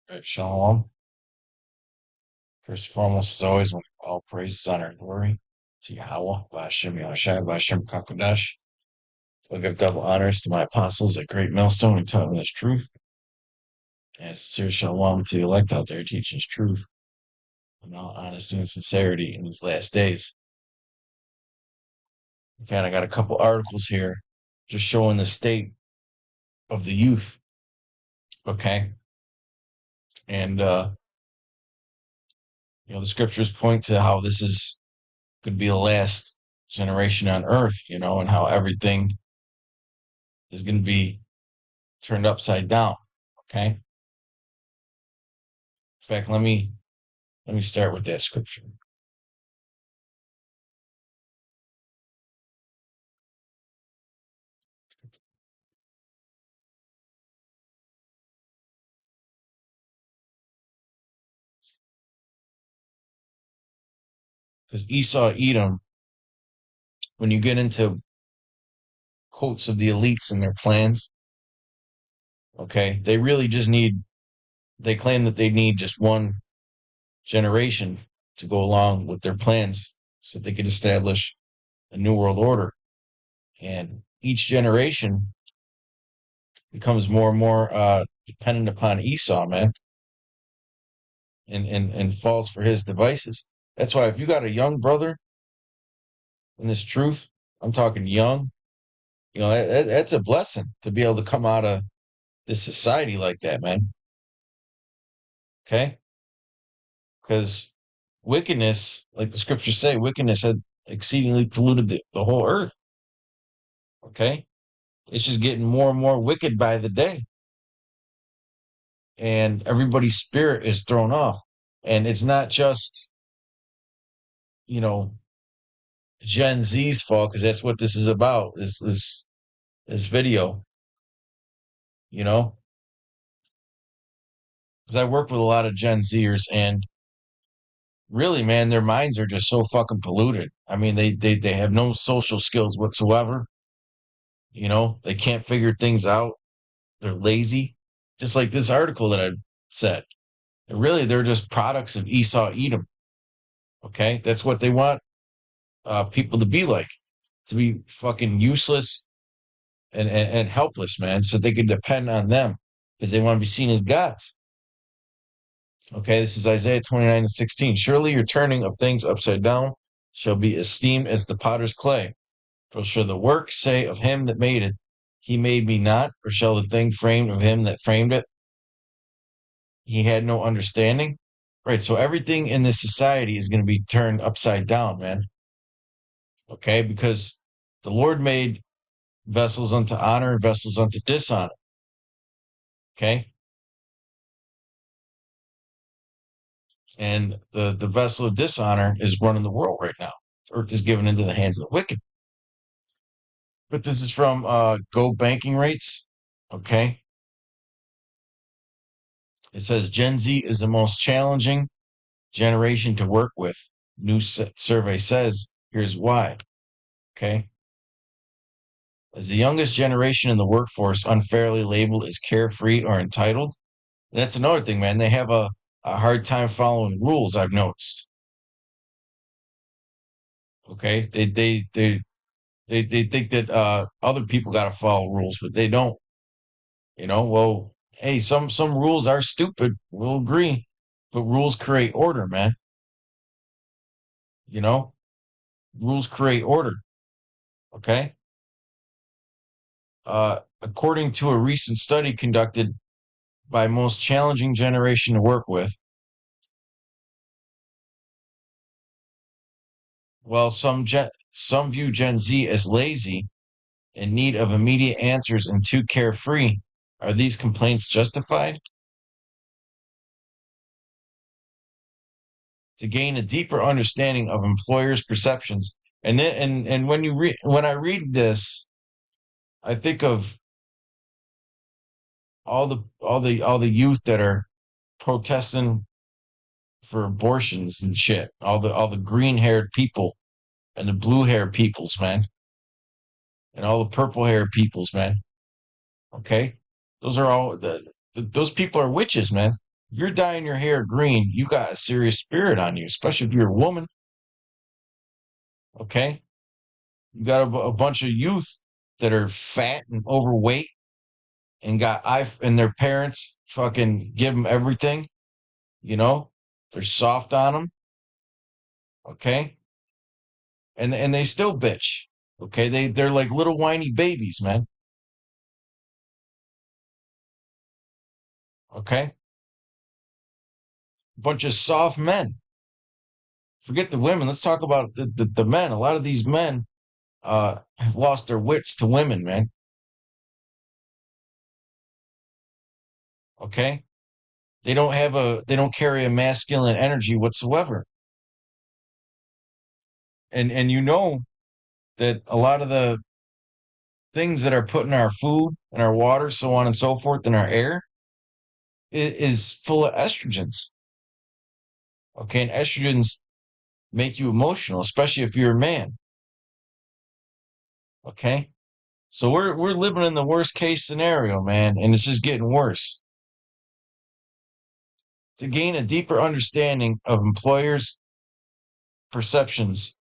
Right, Shalom. First and foremost, as always, with all praise, honor, and glory to Yahawah, YAHAWAH, YAHAWASHI, Kakodash. I give double honors to my apostles at Great Millstone who taught me this truth. And sincere shalom to the elect out there teaching this truth in all honesty and sincerity in these last days. Again, I got a couple articles here just showing the state of the youth. Okay. And, the scriptures point to how this is going to be the last generation on earth, and how everything is going to be turned upside down. Okay. In fact, let me start with that scripture. Because Esau, Edom, when you get into quotes of the elites and their plans, okay, they really just they claim that they need just one generation to go along with their plans so they can establish a new world order. And each generation becomes more and more dependent upon Esau, man, and falls for his devices. That's why if you got a young brother in this truth, I'm talking young, that's a blessing to be able to come out of this society like that, man. Okay? Because wickedness, like the scriptures say, wickedness had exceedingly polluted the whole earth. Okay? It's just getting more and more wicked by the day. And everybody's spirit is thrown off. And it's not just, Gen Z's fault, because that's what this is about, this video. Because I work with a lot of Gen Zers, and really, man, their minds are just so fucking polluted. I mean, they have no social skills whatsoever. They can't figure things out. They're lazy. Just like this article that I said. Really, they're just products of Esau, Edom. Okay? That's what they want people to be like. To be fucking useless and helpless, man, so they can depend on them because they want to be seen as gods. Okay, this is Isaiah 29:16. Surely your turning of things upside down shall be esteemed as the potter's clay. For shall the work say of him that made it, he made me not, or shall the thing framed of him that framed it, he had no understanding? Right, so everything in this society is going to be turned upside down, man. Okay, because the Lord made vessels unto honor and vessels unto dishonor. Okay? And the vessel of dishonor is running the world right now. Earth is given into the hands of the wicked. But this is from Go Banking Rates. Okay. It says Gen Z is the most challenging generation to work with. New survey says, here's why. Okay. As the youngest generation in the workforce, unfairly labeled as carefree or entitled. And that's another thing, man. They have a hard time following rules, I've noticed. Okay. They think that other people got to follow rules, but they don't. Well, hey, some rules are stupid. We'll agree, but rules create order, man. Rules create order. Okay. According to a recent study conducted by most challenging generation to work with, well, some view Gen Z as lazy, in need of immediate answers, and too carefree. Are these complaints justified? To gain a deeper understanding of employers' perceptions, and when I read this, I think of all the youth that are protesting for abortions and shit. All the green-haired people and the blue-haired peoples, man, and all the purple-haired peoples, man. Okay, those are all those people are witches, man. If you're dyeing your hair green, you got a serious spirit on you, especially if you're a woman. Okay, you got a bunch of youth that are fat and overweight and and their parents fucking give them everything. You know, they're soft on them. Okay, and they still bitch. Okay, they're like little whiny babies, man. Okay, bunch of soft men. Forget the women. Let's talk about the men. A lot of these men have lost their wits to women, man. Okay, they don't carry a masculine energy whatsoever. And you know that a lot of the things that are put in our food and our water, so on and so forth, in our air, is full of estrogens. Okay, and estrogens make you emotional, especially if you're a man. Okay, so we're living in the worst case scenario, man, and it's just getting worse. To gain a deeper understanding of employers' perceptions,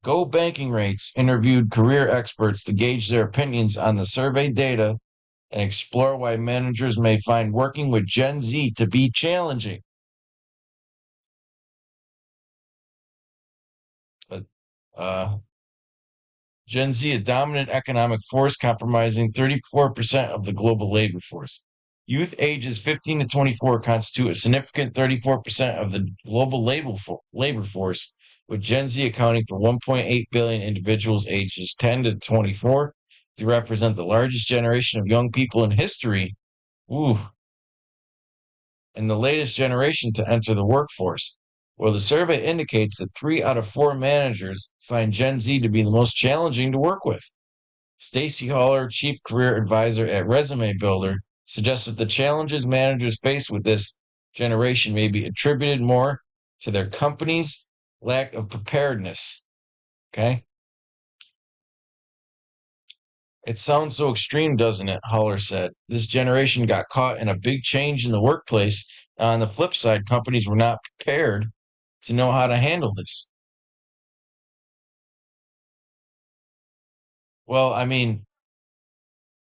Go Banking Rates interviewed career experts to gauge their opinions on the survey data and explore why managers may find working with Gen Z to be challenging. But Gen Z, a dominant economic force comprising 34% of the global labor force. Youth ages 15 to 24 constitute a significant 34% of the global labor force, with Gen Z accounting for 1.8 billion individuals ages 10 to 24. To represent the largest generation of young people in history. Ooh, and the latest generation to enter the workforce. Well, the survey indicates that 3 out of 4 managers find Gen Z to be the most challenging to work with. Stacy Haller, Chief Career Advisor at Resume Builder, suggests that the challenges managers face with this generation may be attributed more to their company's lack of preparedness. Okay? It sounds so extreme, doesn't it? Haller said. This generation got caught in a big change in the workplace. On the flip side, companies were not prepared to know how to handle this. Well, I mean,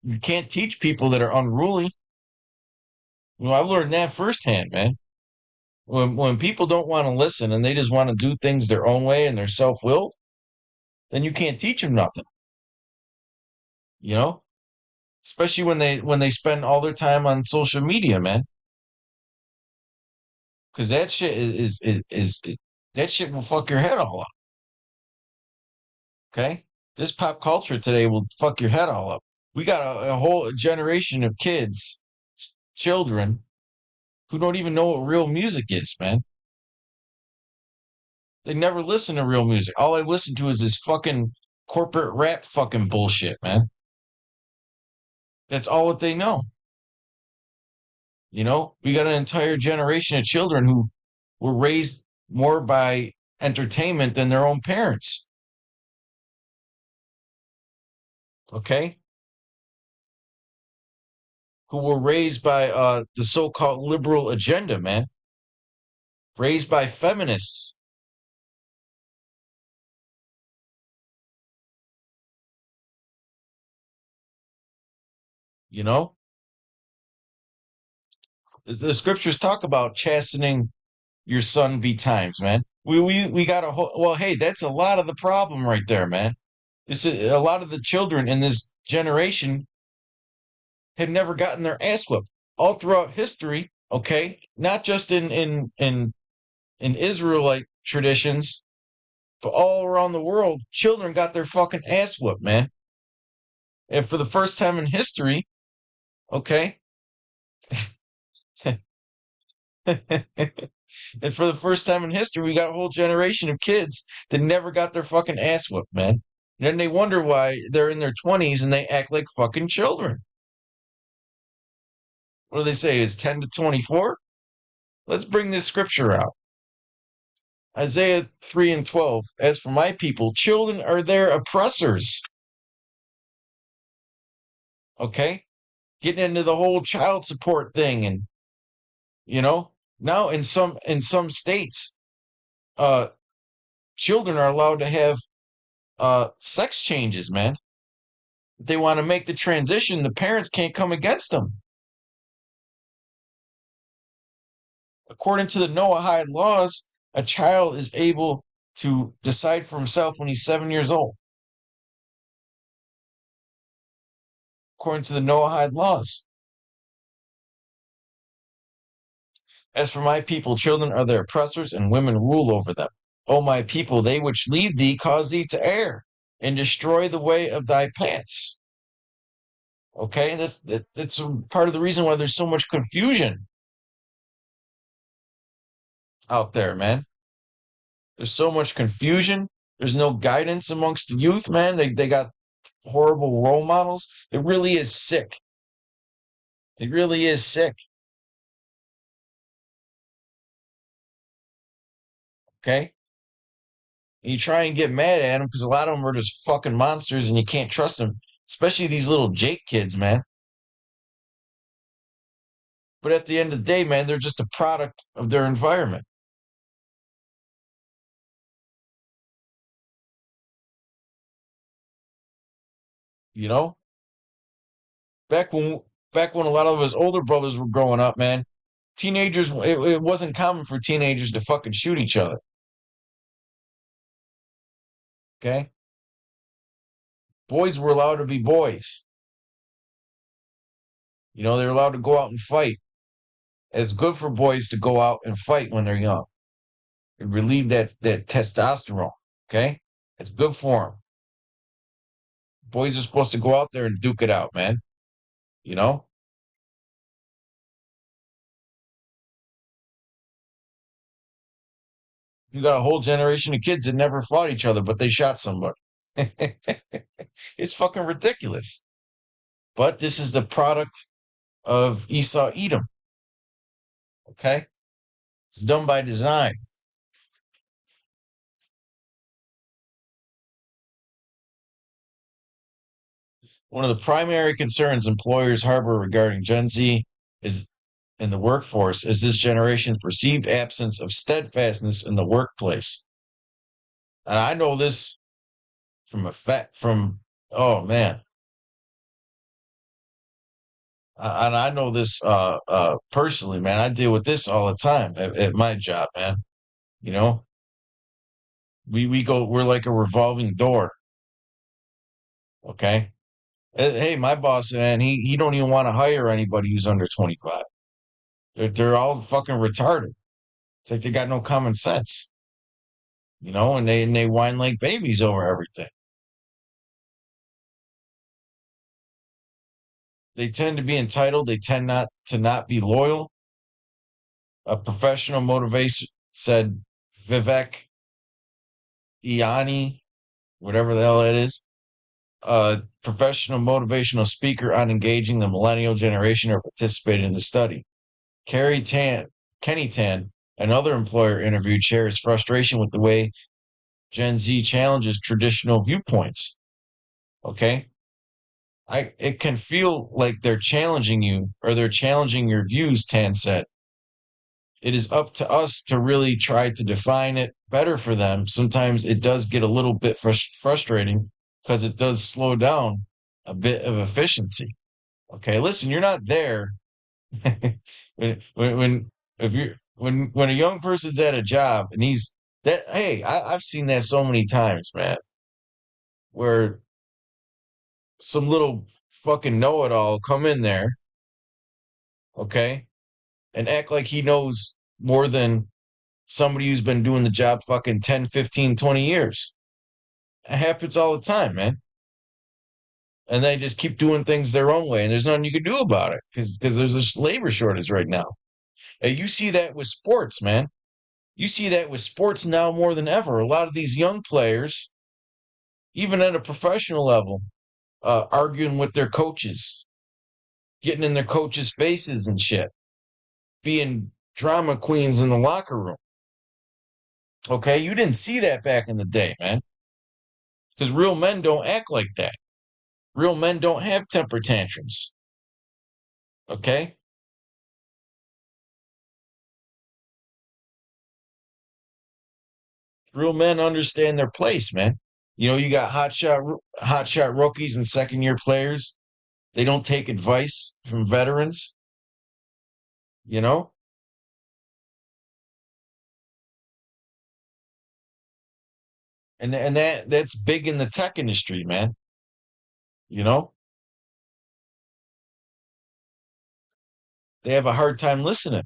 you can't teach people that are unruly. I've learned that firsthand, man. When people don't want to listen and they just want to do things their own way and they're self-willed, then you can't teach them nothing. You know, especially when they spend all their time on social media, man. Because that shit is that shit will fuck your head all up. Okay, this pop culture today will fuck your head all up. We got a whole generation of kids, children, who don't even know what real music is, man. They never listen to real music. All I listen to is this fucking corporate rap fucking bullshit, man. That's all that they know. We got an entire generation of children who were raised more by entertainment than their own parents. Okay? Who were raised by the so-called liberal agenda, man. Raised by feminists. You know? The scriptures talk about chastening your son be times, man. We got a whole, well, hey, that's a lot of the problem right there, man. This is a lot of the children in this generation have never gotten their ass whipped all throughout history. Okay, not just in Israelite traditions, but all around the world, children got their fucking ass whipped, man. And for the first time in history, okay, and for the first time in history, we got a whole generation of kids that never got their fucking ass whipped, man. And then they wonder why they're in their 20s and they act like fucking children. What do they say? Is 10 to 24? Let's bring this scripture out. Isaiah 3 and 12. As for my people, children are their oppressors. Okay? Getting into the whole child support thing and You know, now in some states, uh, children are allowed to have sex changes, man. If they want to make the transition, the parents can't come against them. According to the Noahide laws, a child is able to decide for himself when he's 7 years old. According to the Noahide laws. As for my people, children are their oppressors, and women rule over them. O my people, they which lead thee cause thee to err, and destroy the way of thy paths. Okay, that's part of the reason why there's so much confusion out there, man. There's so much confusion. There's no guidance amongst the youth, man. They got horrible role models. It really is sick. It really is sick. Okay? And you try and get mad at them because a lot of them are just fucking monsters and you can't trust them, especially these little Jake kids, man. But at the end of the day, man, they're just a product of their environment. You know? Back when back when a lot of his older brothers were growing up, man, teenagers it wasn't common for teenagers to fucking shoot each other. Okay? Boys were allowed to be boys. You know, they're allowed to go out and fight. It's good for boys to go out and fight when they're young. It relieve that testosterone. Okay? It's good for them. Boys are supposed to go out there and duke it out, man. You know? You got a whole generation of kids that never fought each other, but they shot somebody. It's fucking ridiculous. But this is the product of Esau Edom. Okay? It's done by design. One of the primary concerns employers harbor regarding Gen Z is in the workforce is this generation's perceived absence of steadfastness in the workplace. And I know this from a fact from oh man. And I know this personally, man. I deal with this all the time at my job, man. You know, we're like a revolving door. Okay. Hey, my boss, man, he don't even want to hire anybody who's under 25. They're all fucking retarded. It's like they got no common sense, you know, and they whine like babies over everything. They tend to be entitled. They tend not be loyal. A professional motivation said Vivek Iani, whatever the hell that is, a professional motivational speaker on engaging the millennial generation or participated in the study. Carrie Tan, Kenny Tan, another employer interviewed, shares frustration with the way Gen Z challenges traditional viewpoints. Okay. It can feel like they're challenging you or they're challenging your views, Tan said. It is up to us to really try to define it better for them. Sometimes it does get a little bit frustrating because it does slow down a bit of efficiency. Okay, listen, you're not there when if you're when a young person's at a job and he's that hey, I've seen that so many times, man, where some little fucking know-it-all come in there, okay, and act like he knows more than somebody who's been doing the job fucking 10, 15, 20 years. It happens all the time, man. And they just keep doing things their own way, and there's nothing you can do about it because there's this labor shortage right now. And you see that with sports, man. You see that with sports now more than ever. A lot of these young players, even at a professional level, arguing with their coaches, getting in their coaches' faces and shit, being drama queens in the locker room. Okay, you didn't see that back in the day, man. Because real men don't act like that. Real men don't have temper tantrums. Okay? Real men understand their place, man. You got hot shot rookies and second year players. They don't take advice from veterans, you know? And that's big in the tech industry, man. You know? They have a hard time listening.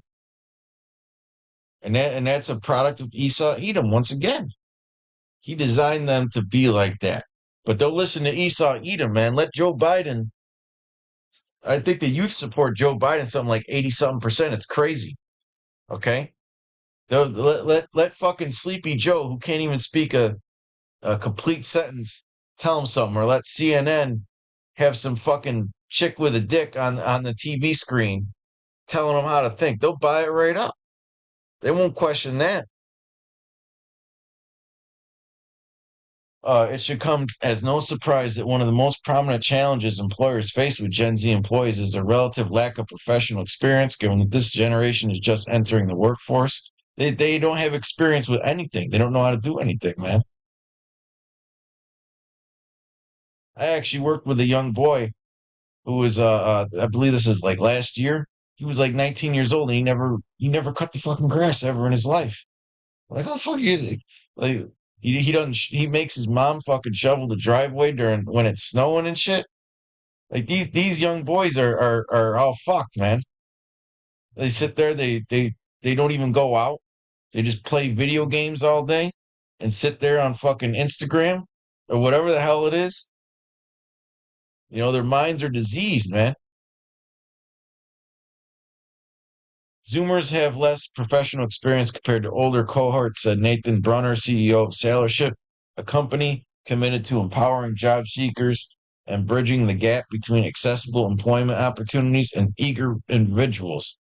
And that's a product of Esau Edom once again. He designed them to be like that. But they'll listen to Esau Edom, man. Let Joe Biden. I think the youth support Joe Biden something like 80 something percent. It's crazy. Okay? Let fucking Sleepy Joe, who can't even speak a complete sentence, tell him something, or let CNN have some fucking chick with a dick on the TV screen telling them how to think. They'll buy it right up. They won't question that. It should come as no surprise that one of the most prominent challenges employers face with Gen Z employees is a relative lack of professional experience, given that this generation is just entering the workforce. They don't have experience with anything. They don't know how to do anything, man. I actually worked with a young boy who was I believe this is like last year. He was like 19 years old and he never cut the fucking grass ever in his life. Like, how the fuck you like he doesn't he makes his mom fucking shovel the driveway during when it's snowing and shit. Like these young boys are all fucked, man. They sit there, they don't even go out. They just play video games all day and sit there on fucking Instagram or whatever the hell it is. Their minds are diseased, man. Zoomers have less professional experience compared to older cohorts, said Nathan Brunner, CEO of Sailorship, a company committed to empowering job seekers and bridging the gap between accessible employment opportunities and eager individuals.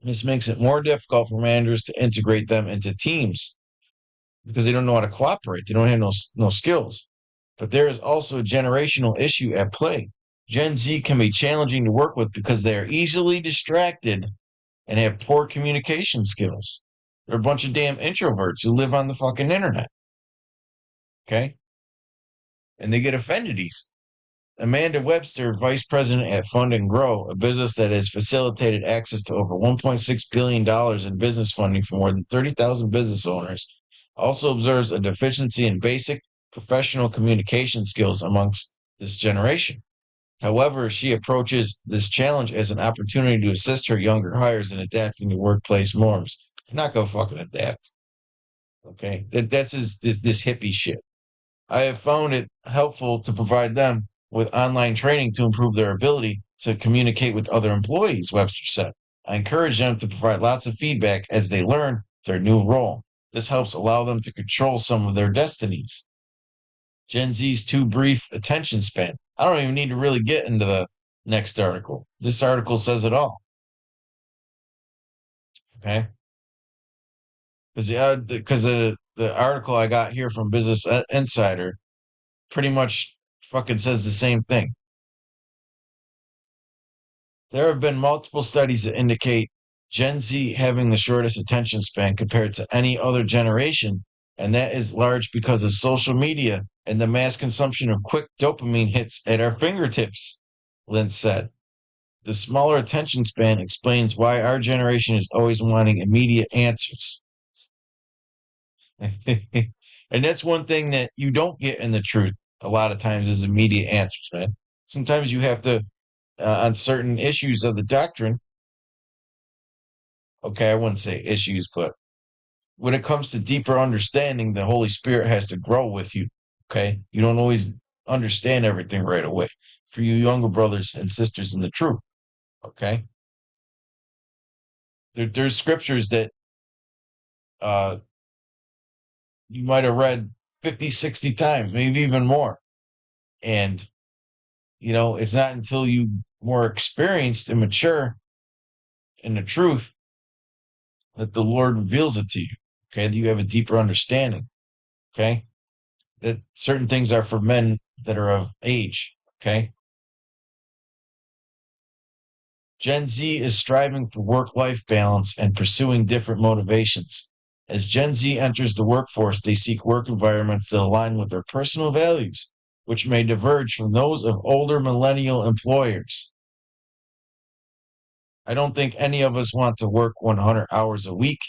This makes it more difficult for managers to integrate them into teams because they don't know how to cooperate. They don't have no skills. But there is also a generational issue at play. Gen Z can be challenging to work with because they are easily distracted and have poor communication skills. They're a bunch of damn introverts who live on the fucking internet. Okay? And they get offended easily. Amanda Webster, vice president at Fund and Grow, a business that has facilitated access to over $1.6 billion in business funding for more than 30,000 business owners, also observes a deficiency in basic professional communication skills amongst this generation. However, she approaches this challenge as an opportunity to assist her younger hires in adapting to workplace norms. They're not gonna fucking adapt. Okay, that's this hippie shit. I have found it helpful to provide them with online training to improve their ability to communicate with other employees, Webster said. I encourage them to provide lots of feedback as they learn their new role. This helps allow them to control some of their destinies. Gen Z's too brief attention span. I don't even need to really get into the next article. This article says it all. Okay. Because the article I got here from Business Insider pretty much fucking says the same thing. There have been multiple studies that indicate Gen Z having the shortest attention span compared to any other generation, and that is large because of social media and the mass consumption of quick dopamine hits at our fingertips, Lynch said. The smaller attention span explains why our generation is always wanting immediate answers. And that's one thing that you don't get in the truth a lot of times is immediate answers, man. Sometimes you have to, on certain issues of the doctrine, okay, I wouldn't say issues, but when it comes to deeper understanding, the Holy Spirit has to grow with you, okay? You don't always understand everything right away. For you younger brothers and sisters in the truth, okay? There's scriptures that uh, you might have read 50, 60 times, maybe even more. And, it's not until you more experienced and mature in the truth that the Lord reveals it to you. Okay. That you have a deeper understanding. Okay. That certain things are for men that are of age. Okay. Gen Z is striving for work life balance and pursuing different motivations. As Gen Z enters the workforce, they seek work environments that align with their personal values, which may diverge from those of older millennial employers. I don't think any of us want to work 100 hours a week,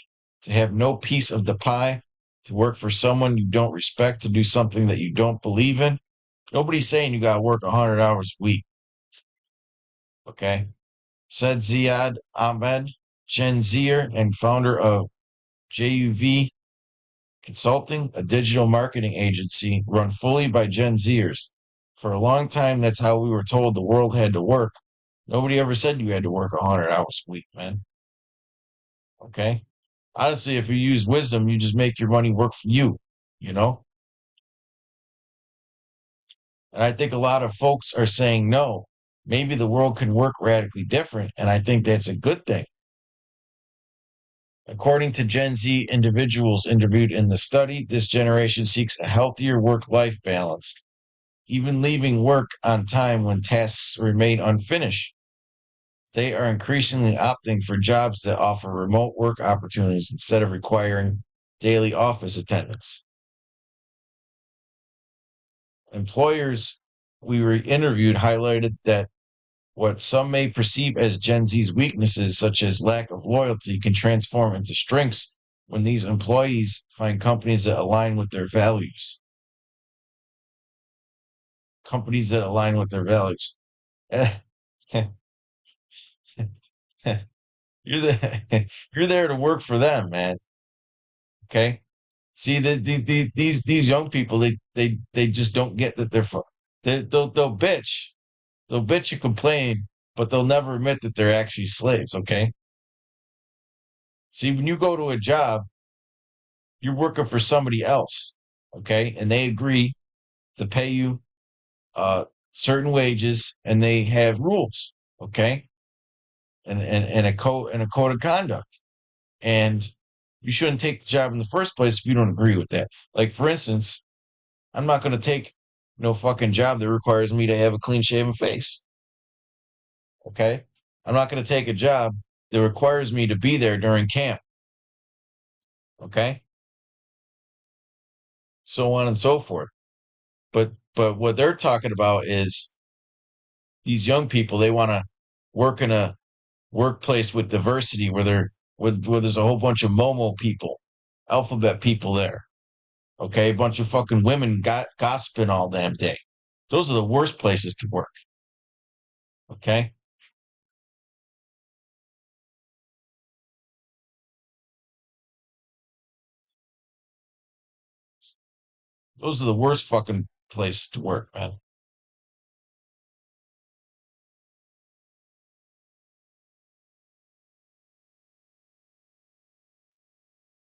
to have no piece of the pie, to work for someone you don't respect, to do something that you don't believe in. Nobody's saying you got to work 100 hours a week. Okay. Said Ziad Ahmed, Gen Zer and founder of JUV Consulting, a digital marketing agency run fully by Gen Zers. For a long time, that's how we were told the world had to work. Nobody ever said you had to work 100 hours a week, man. Okay? Honestly, if you use wisdom, you just make your money work for you, you know? And I think a lot of folks are saying no. Maybe the world can work radically different, and I think that's a good thing. According to Gen Z individuals interviewed in the study, this generation seeks a healthier work life balance, even leaving work on time when tasks remain unfinished. They are increasingly opting for jobs that offer remote work opportunities instead of requiring daily office attendance. Employers we were interviewed highlighted that what some may perceive as Gen Z's weaknesses, such as lack of loyalty, can transform into strengths when these employees find companies that align with their values. Companies that align with their values. You're the, you're there to work for them, man. Okay. See these young people, they just don't get that they'll bitch. They'll bitch and complain, but they'll never admit that they're actually slaves, okay? See, when you go to a job, you're working for somebody else, okay? And they agree to pay you certain wages and they have rules, okay? And a code of conduct. And you shouldn't take the job in the first place if you don't agree with that. Like, for instance, I'm not going to take no fucking job that requires me to have a clean shaven face. Okay? I'm not going to take a job that requires me to be there during camp. Okay? So on and so forth. But what they're talking about is these young people, they want to work in a workplace with diversity where there's a whole bunch of Momo people, alphabet people there. Okay, a bunch of fucking women gossiping all damn day. Those are the worst places to work. Okay? Those are the worst fucking places to work, man.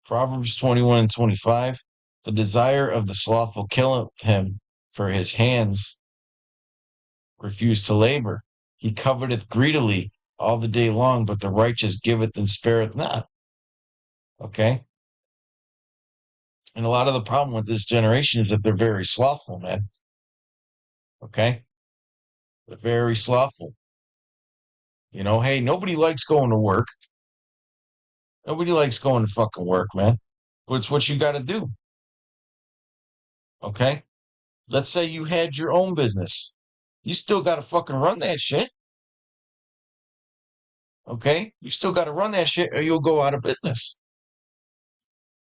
Proverbs 21 and 25. The desire of the slothful killeth him, for his hands refuse to labor. He coveteth greedily all the day long, but the righteous giveth and spareth not. Okay? And a lot of the problem with this generation is that they're very slothful, man. Okay? They're very slothful. You know, hey, nobody likes going to work. Nobody likes going to fucking work, man. But it's what you got to do. Okay? Let's say you had your own business. You still got to fucking run that shit. Okay? You still got to run that shit or you'll go out of business.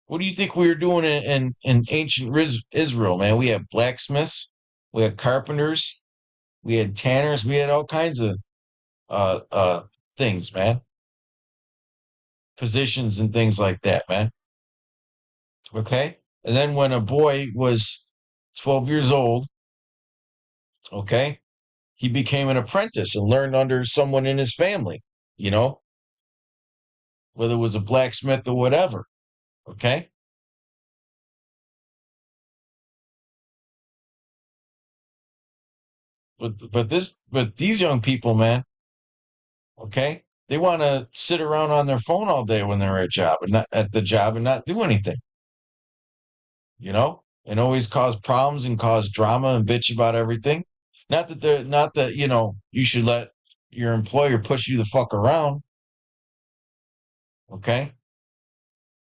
What do you think we were doing in ancient Israel, man? We had blacksmiths, we had carpenters, we had tanners, we had all kinds of things, man. Positions and things like that, man. Okay? And then when a boy was 12 years old, okay, he became an apprentice and learned under someone in his family, you know, whether it was a blacksmith or whatever. Okay? But these young people, man, okay, they want to sit around on their phone all day when they're at the job and not do anything, you know, and always cause problems and cause drama and bitch about everything. Not that, you know, you should let your employer push you the fuck around. Okay.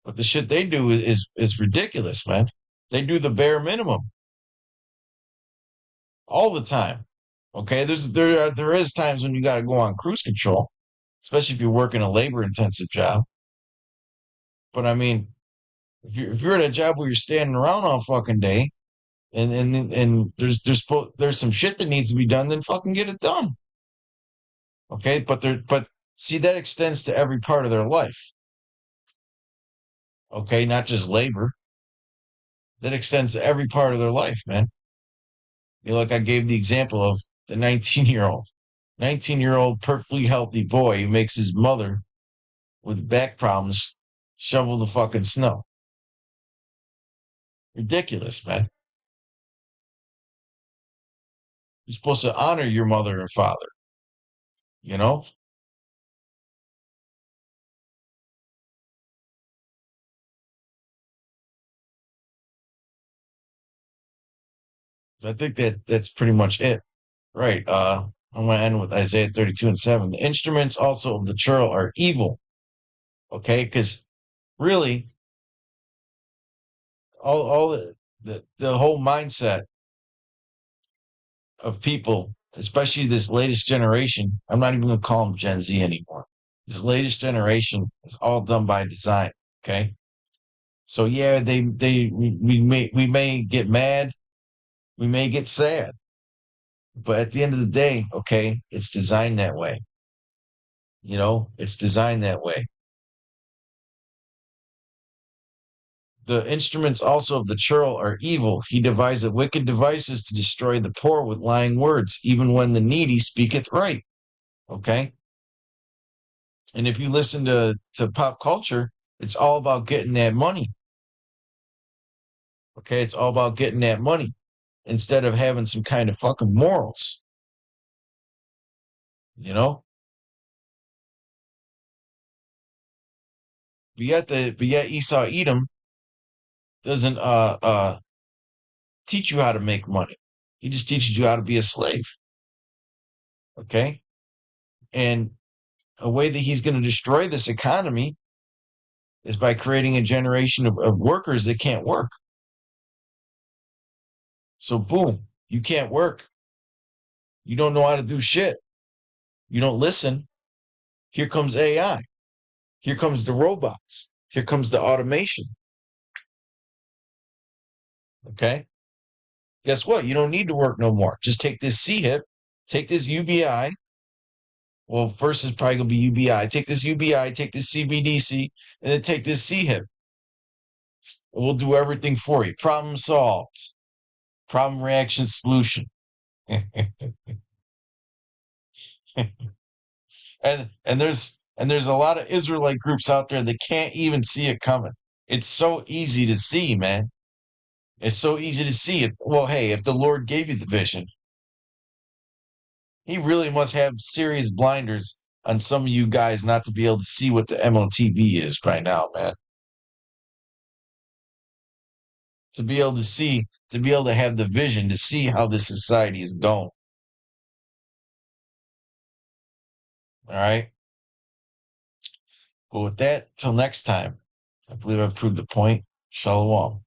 But the shit they do is ridiculous, man. They do the bare minimum all the time. Okay, there is times when you got to go on cruise control, especially if you're working a labor intensive job. But I mean, if you're at a job where you're standing around all fucking day, and there's some shit that needs to be done, then fucking get it done. Okay, but see, that extends to every part of their life. Okay, not just labor. That extends to every part of their life, man. Like I gave the example of the 19-year-old, 19-year-old perfectly healthy boy who makes his mother with back problems shovel the fucking snow. Ridiculous, man. You're supposed to honor your mother and father, you know? I think that's pretty much it. Right. I'm gonna end with Isaiah 32:7. The instruments also of the churl are evil. Okay, because really all the whole mindset of people, especially this latest generation, I'm not even gonna call them Gen Z anymore. This latest generation is all done by design. Okay. So yeah, we may get mad, we may get sad, but at the end of the day, okay, it's designed that way. It's designed that way. The instruments also of the churl are evil. He deviseth wicked devices to destroy the poor with lying words, even when the needy speaketh right. Okay. And if you listen to pop culture, it's all about getting that money. Okay. It's all about getting that money instead of having some kind of fucking morals. You know? But yet Esau Edom doesn't teach you how to make money. He just teaches you how to be a slave. Okay. And a way that he's going to destroy this economy is by creating a generation of workers that can't work. So boom, you can't work. You don't know how to do shit. You don't listen. Here comes AI. Here comes the robots. Here comes the automation. Okay. Guess what? You don't need to work no more. Just take this CHIP, take this UBI. Well, first it's probably gonna be UBI. Take this UBI, take this CBDC, and then take this CHIP. We'll do everything for you. Problem solved. Problem reaction solution. and there's a lot of Israelite groups out there that can't even see it coming. It's so easy to see, man. It's so easy to see it. Well, hey, if the Lord gave you the vision, he really must have serious blinders on some of you guys not to be able to see what the MOTB is right now, man. To be able to see, to be able to have the vision to see how this society is going. All right. But with that, till next time, I believe I've proved the point. Shalom.